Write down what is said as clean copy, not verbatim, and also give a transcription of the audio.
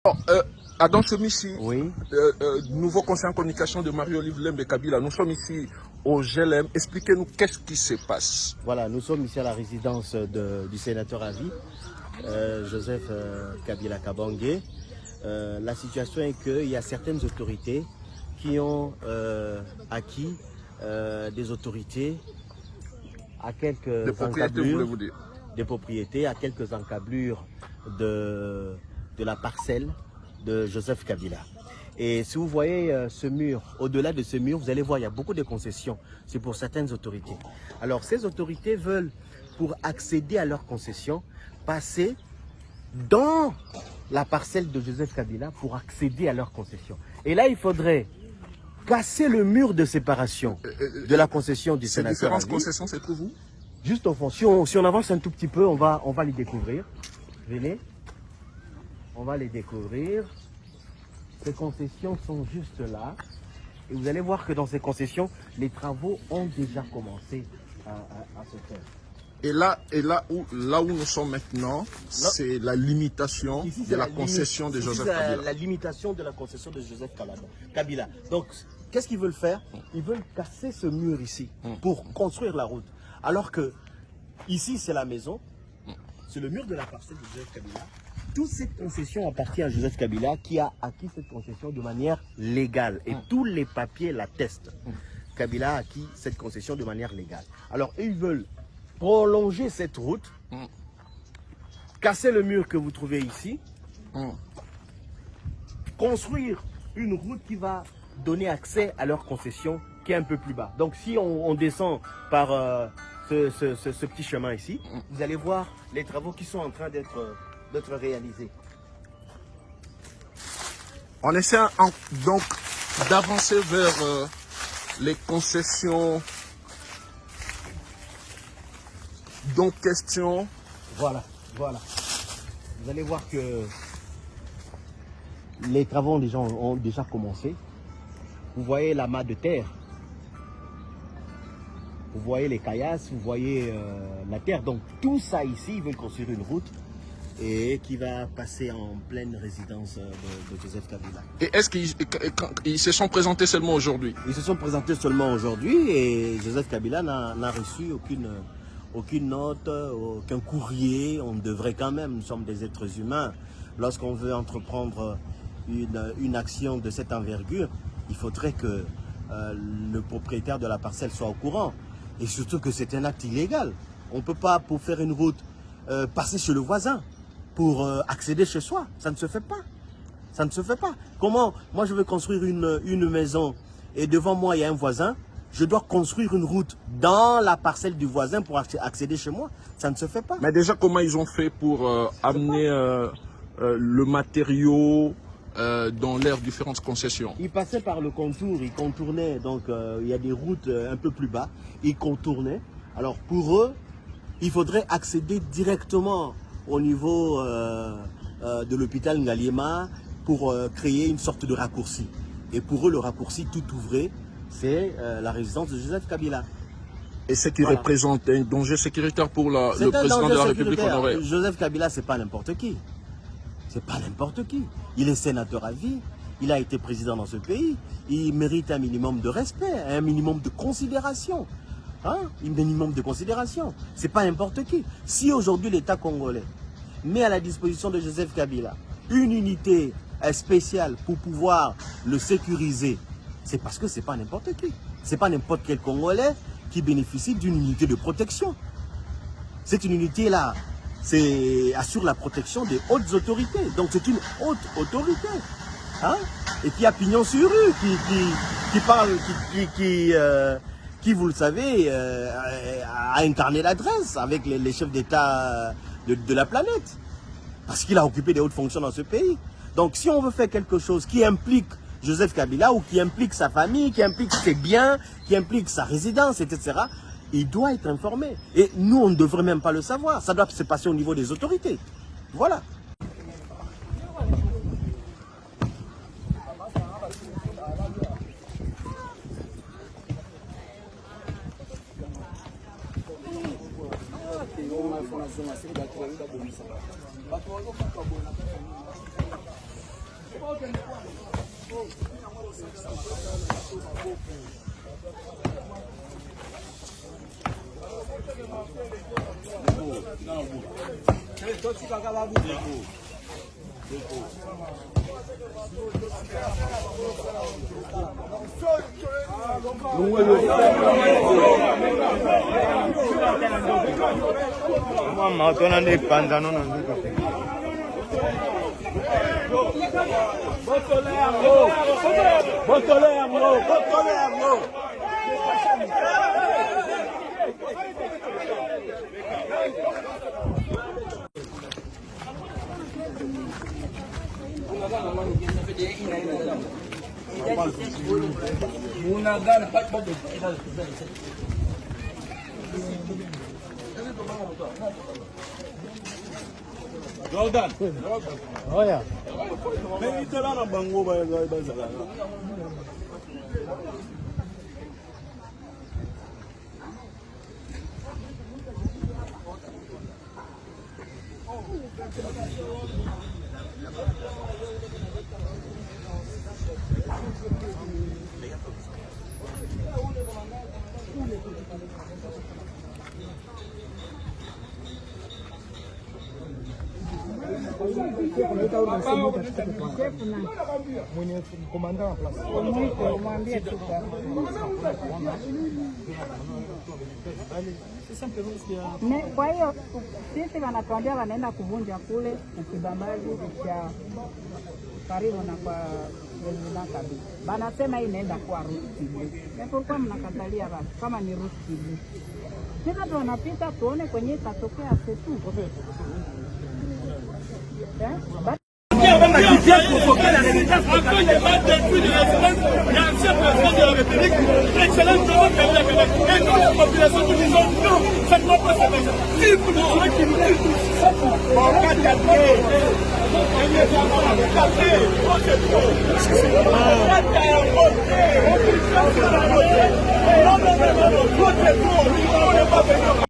Bon, Adam Chomissi, oui. Nouveau conseiller en communication de Marie-Olive Lembe Kabila. Nous sommes ici au GLM. Expliquez-nous qu'est-ce qui se passe. Voilà, nous sommes ici à la résidence du sénateur à vie, Joseph Kabila Kabange. La situation est qu'il y a certaines autorités qui ont acquis des autorités à quelques encablures, des propriétés, à quelques encablures de la parcelle de Joseph Kabila. Et si vous voyez ce mur, au-delà de ce mur, vous allez voir, il y a beaucoup de concessions. C'est pour certaines autorités. Alors, ces autorités veulent, pour accéder à leurs concessions, passer dans la parcelle de Joseph Kabila pour accéder à leurs concessions. Et là, il faudrait casser le mur de séparation de la concession du sénateur. Ces différentes concessions, c'est pour vous? Juste au fond. Si on avance un tout petit peu, on va les découvrir. Venez. On va les découvrir. Ces concessions sont juste là. Et vous allez voir que dans ces concessions, les travaux ont déjà commencé à se faire. Et là où nous sommes maintenant, c'est la limitation de la concession de Joseph Kabila. La limitation de la concession de Joseph Kabila. Donc, qu'est-ce qu'ils veulent faire? Ils veulent casser ce mur ici pour construire la route. Alors que ici, c'est la maison, c'est le mur de la parcelle de Joseph Kabila. Toute cette concession appartient à Joseph Kabila qui a acquis cette concession de manière légale. Et tous les papiers l'attestent. Kabila a acquis cette concession de manière légale. Alors, ils veulent prolonger cette route, casser le mur que vous trouvez ici, construire une route qui va donner accès à leur concession qui est un peu plus bas. Donc, si on descend par ce petit chemin ici, vous allez voir les travaux qui sont en train d'être réalisés. On essaie donc d'avancer vers les concessions. Donc, question. Voilà. Vous allez voir que les travaux ont déjà commencé. Vous voyez l'amas de terre. Vous voyez les caillasses, vous voyez la terre. Donc, tout ça ici, ils veulent construire une route et qui va passer en pleine résidence de Joseph Kabila. Et est-ce qu'ils se sont présentés seulement aujourd'hui? Ils se sont présentés seulement aujourd'hui et Joseph Kabila n'a reçu aucune note, aucun courrier. On devrait quand même, nous sommes des êtres humains, lorsqu'on veut entreprendre une action de cette envergure, il faudrait que le propriétaire de la parcelle soit au courant. Et surtout que c'est un acte illégal. On ne peut pas, pour faire une route, passer chez le voisin pour accéder chez soi. Ça ne se fait pas. Ça ne se fait pas. Comment? Moi, je veux construire une maison et devant moi, il y a un voisin. Je dois construire une route dans la parcelle du voisin pour accéder chez moi. Ça ne se fait pas. Mais déjà, comment ils ont fait pour amener le matériau dans leurs différentes concessions? Ils passaient par le contour, ils contournaient. Donc, il y a des routes un peu plus bas. Ils contournaient. Alors, pour eux, il faudrait accéder directement au niveau de l'hôpital Ngaliema pour créer une sorte de raccourci. Et pour eux, le raccourci tout ouvré, c'est la résidence de Joseph Kabila. Et ce qui représente un danger sécuritaire pour le président de la République honoré. Joseph Kabila, c'est pas n'importe qui. C'est pas n'importe qui. Il est sénateur à vie. Il a été président dans ce pays. Il mérite un minimum de respect, un minimum de considération. Un minimum de considération. C'est pas n'importe qui. Si aujourd'hui l'État congolais met à la disposition de Joseph Kabila une unité spéciale pour pouvoir le sécuriser, c'est parce que c'est pas n'importe qui. C'est pas n'importe quel Congolais qui bénéficie d'une unité de protection. Cette unité-là, assure la protection des hautes autorités. Donc c'est une haute autorité. Et qui a pignon sur rue, qui parle, qui, vous le savez, a incarné l'adresse avec les chefs d'État de la planète. Parce qu'il a occupé des hautes fonctions dans ce pays. Donc si on veut faire quelque chose qui implique Joseph Kabila ou qui implique sa famille, qui implique ses biens, qui implique sa résidence, etc., il doit être informé. Et nous, on ne devrait même pas le savoir. Ça doit se passer au niveau des autorités. Voilà. Mama, tu não panza não nunca. Jordan. Olha. Mais il te l'a dans Bango, mwenye komanda wa place umwambie tu kwa hiyo sisi wanatuambia wanaenda kuvunja kule ukibambaji cha karibu na kwa President Kabila. Banasema hii inaenda kwa ruti. Kwa mnakatalia watu kama ni ruti. Sasa tunapita tuone kwenye itatokea setu.